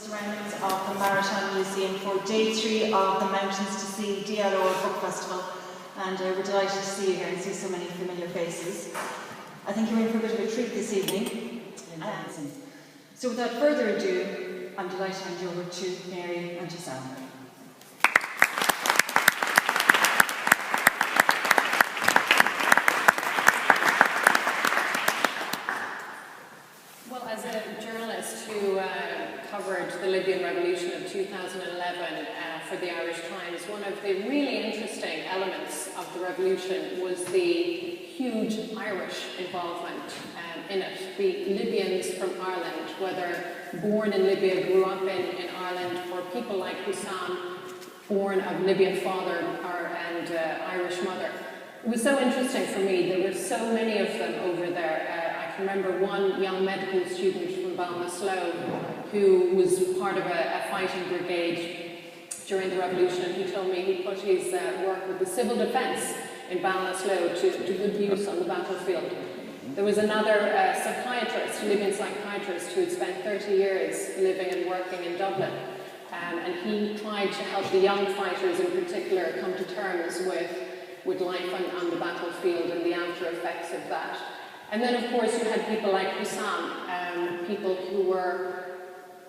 surroundings of the Maritime Museum for Day 3 of the Mountains to Sea DLR Book Festival, and we're delighted to see you here and see so many familiar faces. I think you're in for a bit of a treat this evening. So without further ado, I'm delighted to hand you over to Mary and Housam. Well, as a journalist who covered the Libyan Revolution of 2011 for the Irish Times, one of the really interesting elements of the revolution was the huge Irish involvement in it. The Libyans from Ireland, whether born in Libya, grew up in Ireland, or people like Housam, born of Libyan father and Irish mother. It was so interesting for me. There were so many of them over there. I can remember one young medical student from Ballinasloe who was part of a fighting brigade during the revolution. He told me he put his work with the civil defence in Ballinasloe to good use on the battlefield. There was another psychiatrist, Libyan psychiatrist, who had spent 30 years living and working in Dublin. And he tried to help the young fighters in particular come to terms with life on the battlefield and the after effects of that. And then, of course, you had people like Housam, people who were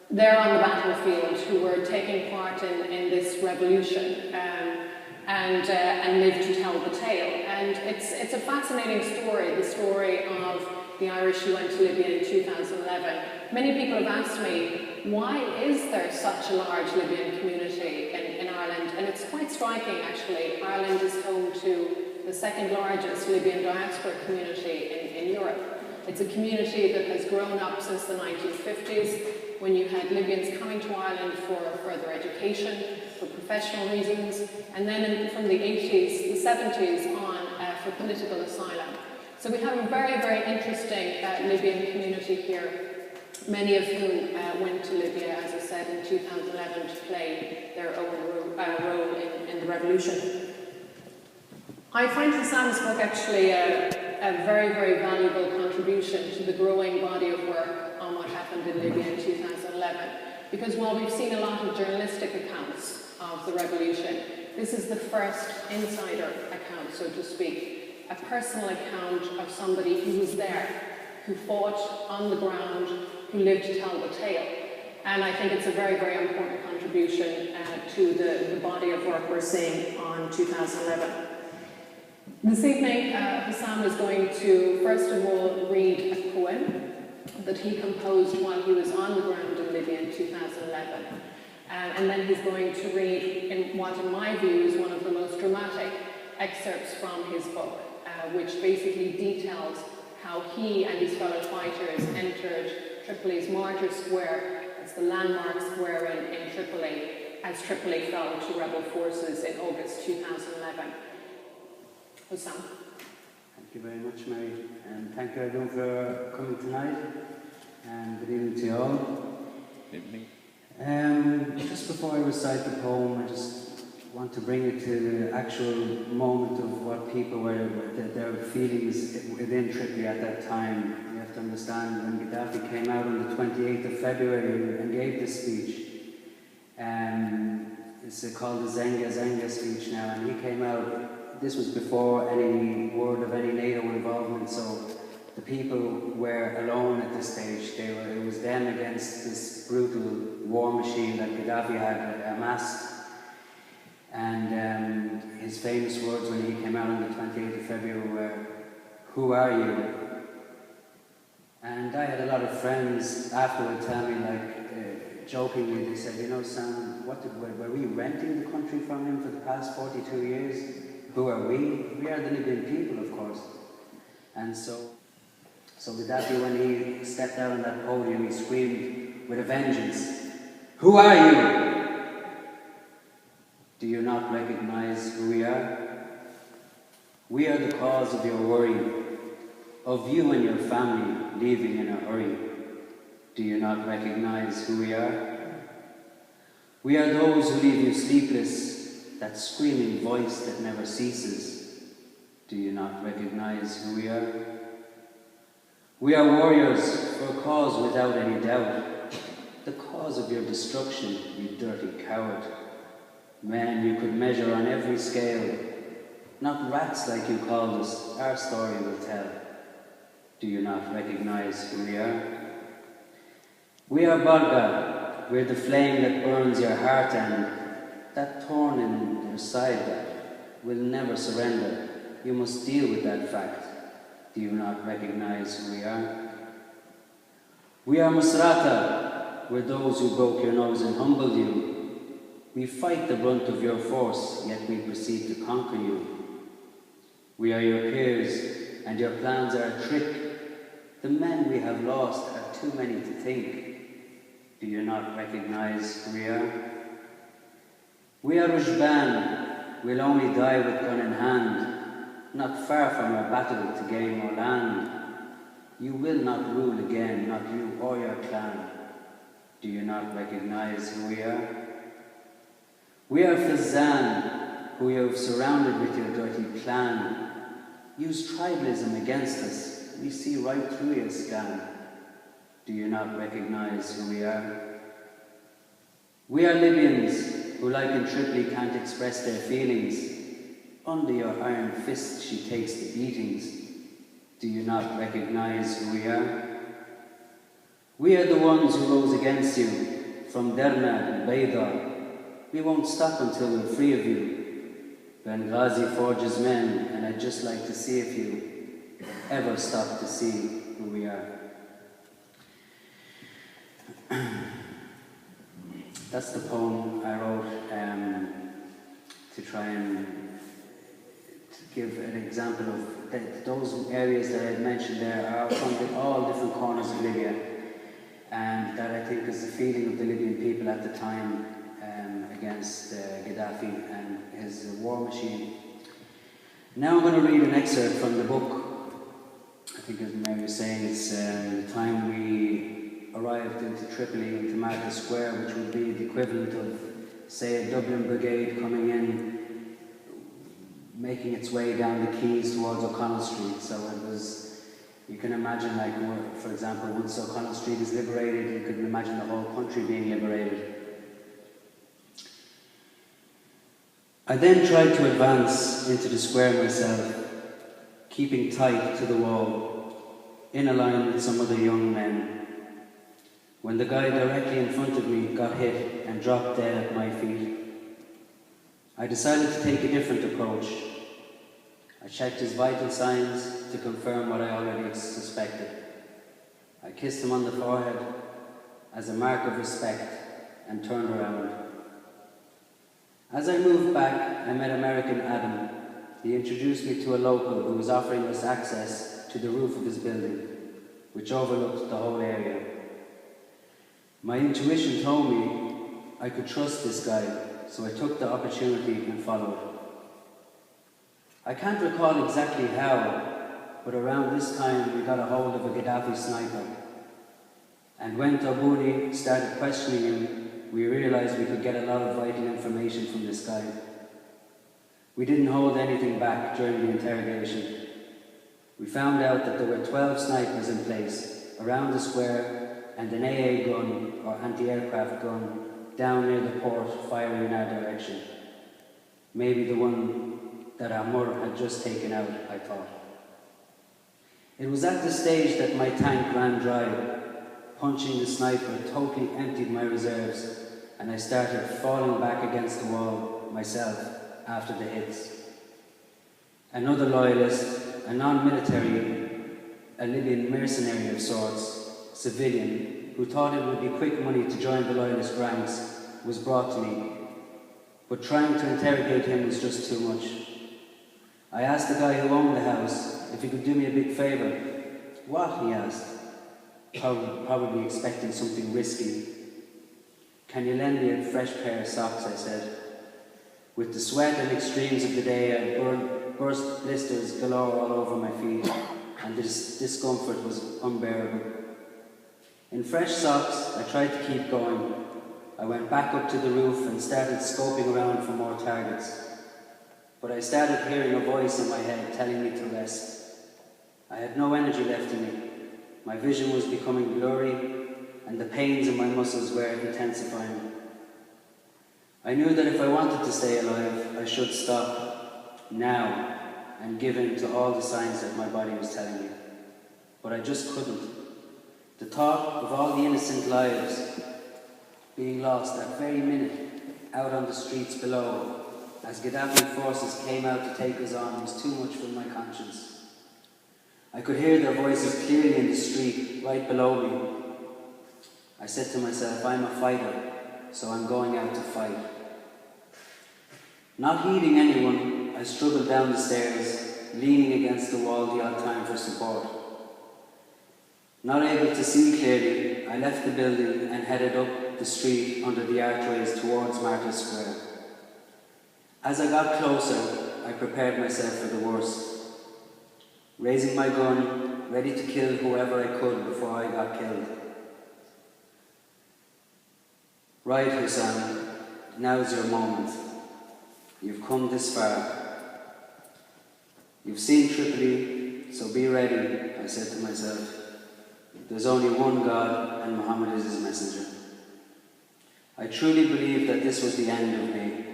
there on the battlefield, who were taking part in this revolution and lived to tell the tale. And it's a fascinating story, the story of the Irish who went to Libya in 2011. Many people have asked me, why is there such a large Libyan community in Ireland? And it's quite striking, actually. Ireland is home to the second largest Libyan diaspora community in Europe. It's a community that has grown up since the 1950s, when you had Libyans coming to Ireland for further education, for professional reasons, and then from the 80s, the 70s on for political asylum. So we have a very, very interesting Libyan community here, many of whom went to Libya, as I said, in 2011 to play their own role in the revolution. I find Housam's book actually a very, very valuable contribution to the growing body of work on what happened in Libya in 2011. Because while we've seen a lot of journalistic accounts of the revolution, this is the first insider account, so to speak, a personal account of somebody who was there, who fought on the ground, who lived to tell the tale. And I think it's a very, very important contribution to the body of work we're seeing on 2011. This evening, Housam is going to, first of all, read a poem that he composed while he was on the ground in Libya in 2011. And then he's going to read in what, in my view, is one of the most dramatic excerpts from his book, which basically details how he and his fellow fighters entered Tripoli's Martyr Square. It's the landmark square in Tripoli, as Tripoli fell to rebel forces in August 2011. Housam. Thank you very much, Mary, and thank you everyone for coming tonight, and good evening to you all. Good evening. Just before I recite the poem, I just want to bring it to the actual moment of what people were, their feelings within Tripoli at that time. You have to understand, when Gaddafi came out on the 28th of February and gave this speech, it's called the Zenga speech now, and he came out. This was before any word of any NATO involvement, so the people were alone at this stage. It was them against this brutal war machine that Gaddafi had amassed. And his famous words when he came out on the 28th of February were, "Who are you?" And I had a lot of friends afterward tell me, jokingly, they said, "You know, Sam, were we renting the country from him for the past 42 years? Who are we? We are the Libyan people, of course." And so Gaddafi, when he stepped out on that podium, he screamed with a vengeance, "Who are you? Do you not recognize who we are? We are the cause of your worry, of you and your family leaving in a hurry. Do you not recognize who we are? We are those who leave you sleepless, that screaming voice that never ceases. Do you not recognize who we are? We are warriors for a cause without any doubt. the cause of your destruction, you dirty coward. Men you could measure on every scale, not rats like you called us, our story will tell. Do you not recognize who we are? We are Barga, we're the flame that burns your heart and that thorn in your side that will never surrender. You must deal with that fact. Do you not recognize who we are? We are Musrata, we're those who broke your nose and humbled you. We fight the brunt of your force, yet we proceed to conquer you. We are your peers, and your plans are a trick. The men we have lost are too many to think. Do you not recognize who we are? We are Rujban, we'll only die with gun in hand, not far from our battle to gain more land. You will not rule again, not you or your clan. Do you not recognize who we are? We are Fizan, who you have surrounded with your dirty plan. Use tribalism against us, we see right through your scam. Do you not recognize who we are? We are Libyans, who like in Tripoli can't express their feelings. Under your iron fist she takes the beatings. Do you not recognize who we are? We are the ones who rose against you, from Derna and Bayda. We won't stop until we're free of you. Benghazi forges men, and I'd just like to see if you ever stop to see who we are. That's the poem I wrote to try and give an example of those areas that I had mentioned there are from all different corners of Libya, and that I think is the feeling of the Libyan people at the time against Gaddafi and his war machine. Now I'm going to read an excerpt from the book. I think as Mary was saying, it's the time we arrived into Tripoli, into Market Square, which would be the equivalent of, say, a Dublin brigade coming in, making its way down the quays towards O'Connell Street. So it was, you can imagine, like, for example, once O'Connell Street is liberated, you could imagine the whole country being liberated. I then tried to advance into the square myself, keeping tight to the wall, in a line with some other young men, when the guy directly in front of me got hit and dropped dead at my feet. I decided to take a different approach. I checked his vital signs to confirm what I already suspected. I kissed him on the forehead as a mark of respect and turned around. As I moved back, I met American Adam. He introduced me to a local who was offering us access to the roof of his building, which overlooked the whole area. My intuition told me I could trust this guy, so I took the opportunity and followed. I can't recall exactly how, but around this time we got a hold of a Gaddafi sniper. And when Tabuni started questioning him, we realized we could get a lot of vital information from this guy. We didn't hold anything back during the interrogation. We found out that there were 12 snipers in place around the square and an AA gun or anti-aircraft gun down near the port firing in our direction. Maybe the one that Amur had just taken out, I thought. It was at this stage that my tank ran dry. Punching the sniper totally emptied my reserves, and I started falling back against the wall myself after the hits. Another loyalist, a non-military, a Libyan mercenary of sorts, civilian, who thought it would be quick money to join the loyalist ranks, was brought to me. But trying to interrogate him was just too much. I asked the guy who owned the house if he could do me a big favour. What? He asked, probably expecting something risky. Can you lend me a fresh pair of socks? I said. With the sweat and extremes of the day, I burst blisters galore all over my feet, and this discomfort was unbearable. In fresh socks, I tried to keep going. I went back up to the roof and started scoping around for more targets. But I started hearing a voice in my head telling me to rest. I had no energy left in me. My vision was becoming blurry, and the pains in my muscles were intensifying. I knew that if I wanted to stay alive, I should stop now and give in to all the signs that my body was telling me. But I just couldn't. The thought of all the innocent lives being lost that very minute out on the streets below as Gaddafi forces came out to take us on was too much for my conscience. I could hear their voices clearly in the street right below me. I said to myself, I'm a fighter, so I'm going out to fight. Not heeding anyone, I struggled down the stairs, leaning against the wall the odd time for support. Not able to see clearly, I left the building and headed up the street under the archways towards Martyrs Square. As I got closer, I prepared myself for the worst, raising my gun, ready to kill whoever I could before I got killed. Right, Housam, now's your moment. You've come this far. You've seen Tripoli, so be ready, I said to myself. There's only one God, and Muhammad is his messenger. I truly believed that this was the end of me,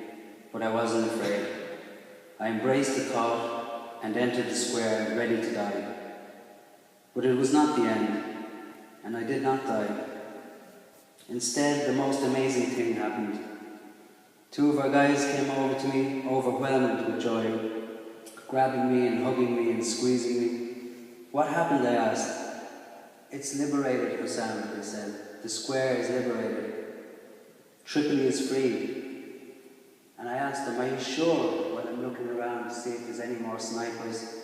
but I wasn't afraid. I embraced the thought and entered the square, ready to die. But it was not the end, and I did not die. Instead, the most amazing thing happened. Two of our guys came over to me, overwhelmed with joy, grabbing me and hugging me and squeezing me. What happened, I asked. It's liberated, Housam, they said. The square is liberated. Tripoli is free. And I asked them, are you sure? While I'm looking around to see if there's any more snipers.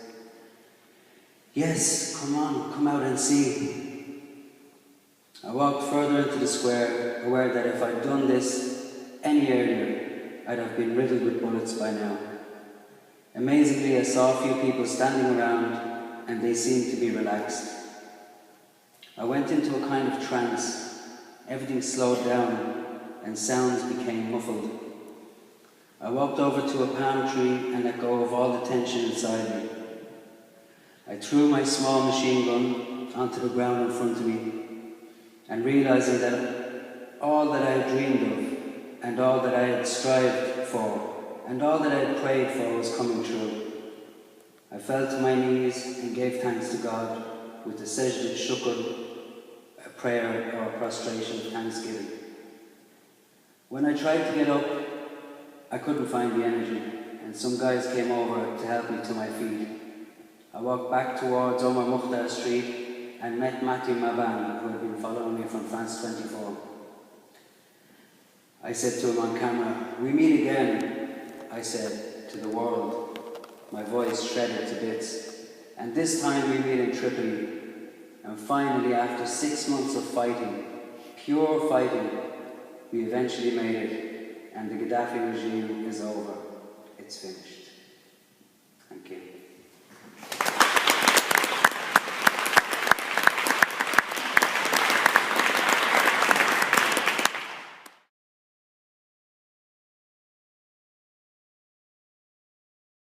Yes, come on, come out and see. I walked further into the square, aware that if I'd done this any earlier, I'd have been riddled with bullets by now. Amazingly, I saw a few people standing around, and they seemed to be relaxed. I went into a kind of trance. Everything slowed down, and sounds became muffled. I walked over to a palm tree and let go of all the tension inside me. I threw my small machine gun onto the ground in front of me, and realizing that all that I had dreamed of, and all that I had strived for, and all that I had prayed for was coming true. I fell to my knees and gave thanks to God with the sajda shukr, a prayer or a prostration of thanksgiving. When I tried to get up, I couldn't find the energy, and some guys came over to help me to my feet. I walked back towards Omar Mukhtar Street and met Matthew Maban, who had been following me from France 24. I said to him on camera, we meet again, I said, to the world, my voice shredded to bits. And this time we meet in Tripoli. And finally, after 6 months of fighting, pure fighting, we eventually made it, and the Gaddafi regime is over. It's finished. Thank you.